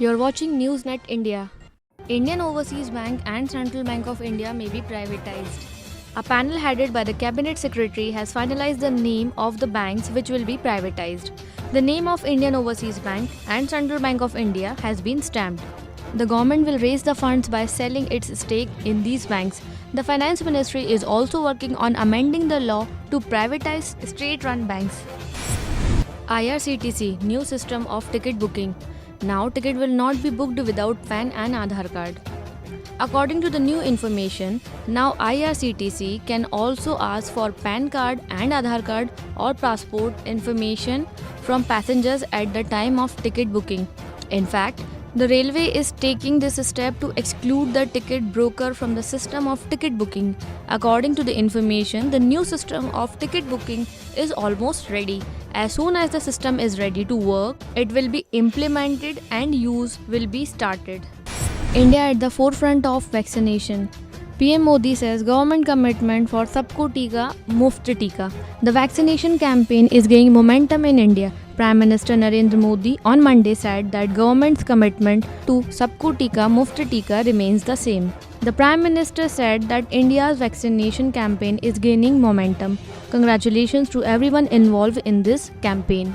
You're watching NewsNet India. Indian Overseas Bank and Central Bank of India may be privatized. A panel headed by the Cabinet Secretary has finalized the name of the banks which will be privatized. The name of Indian Overseas Bank and Central Bank of India has been stamped. The government will raise the funds by selling its stake in these banks. The Finance Ministry is also working on amending the law to privatize state-run banks. IRCTC new system of ticket booking. Now ticket will not be booked without PAN and Aadhaar card. According to the new information, now IRCTC can also ask for PAN card and Aadhaar card or passport information from passengers at the time of ticket booking. In fact, the railway is taking this step to exclude the ticket broker from the system of ticket booking. According to the information, the new system of ticket booking is almost ready. As soon as the system is ready to work, it will be implemented and use will be started. India at the forefront of vaccination. PM Modi says government commitment for Sabko Tika, Muft Tika. The vaccination campaign is gaining momentum in India. Prime Minister Narendra Modi on Monday said that government's commitment to Sabko Tika, Muft Tika remains the same. The Prime Minister said that India's vaccination campaign is gaining momentum. Congratulations to everyone involved in this campaign.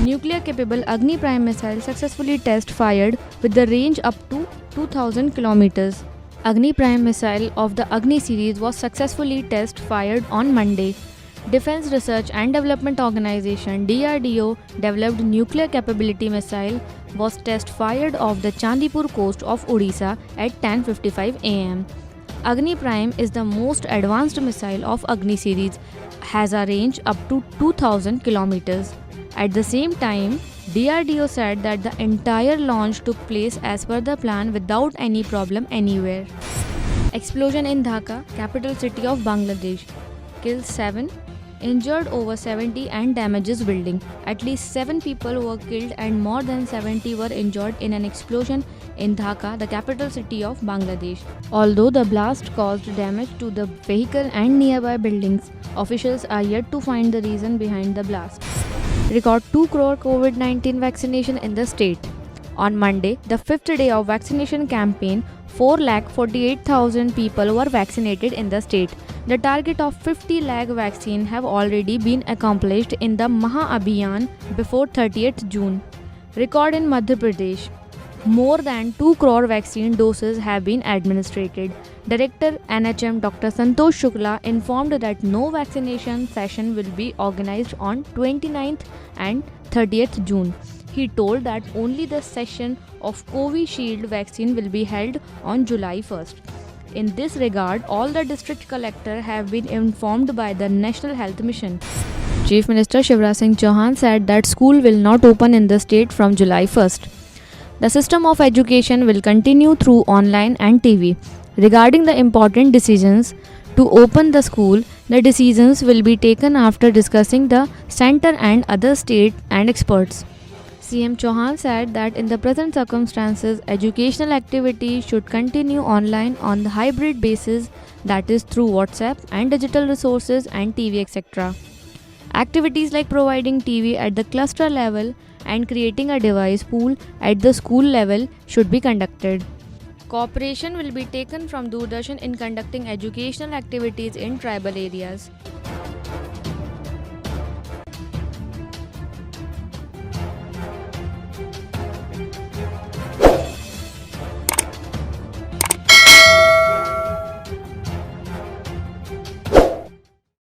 Nuclear-capable Agni Prime missile successfully test fired with the range up to 2000 kilometers. Agni Prime missile of the Agni series was successfully test fired on Monday. Defense Research and Development Organization DRDO developed nuclear capability missile was test fired off the Chandipur coast of Odisha at 10:55 am. Agni Prime is the most advanced missile of Agni series, has a range up to 2000 kilometers. At the same time, DRDO said that the entire launch took place as per the plan without any problem anywhere. Explosion in Dhaka, capital city of Bangladesh. Kills 7, injured over 70 and damages building. At least 7 people were killed and more than 70 were injured in an explosion in Dhaka, the capital city of Bangladesh. Although the blast caused damage to the vehicle and nearby buildings, officials are yet to find the reason behind the blast. Record 2 crore COVID-19 vaccination in the state. On Monday, the 5th day of vaccination campaign, 4,48,000 people were vaccinated in the state. The target of 50 lakh vaccine have already been accomplished in the Maha Abhiyan before 30th June. Record in Madhya Pradesh. More than 2 crore vaccine doses have been administered. Director NHM Dr. Santosh Shukla informed that no vaccination session will be organized on 29th and 30th June. He told that only the session of Covishield vaccine will be held on July 1st. In this regard, all the district collectors have been informed by the National Health Mission. Chief Minister Shivraj Singh Chauhan said that school will not open in the state from July 1st. The system of education will continue through online and TV. Regarding the important decisions to open the school, the decisions will be taken after discussing the center and other state and experts. CM Chauhan said that in the present circumstances, educational activities should continue online on the hybrid basis, that is through WhatsApp and digital resources and TV etc. Activities like providing TV at the cluster level and creating a device pool at the school level should be conducted. Cooperation will be taken from Doordarshan in conducting educational activities in tribal areas.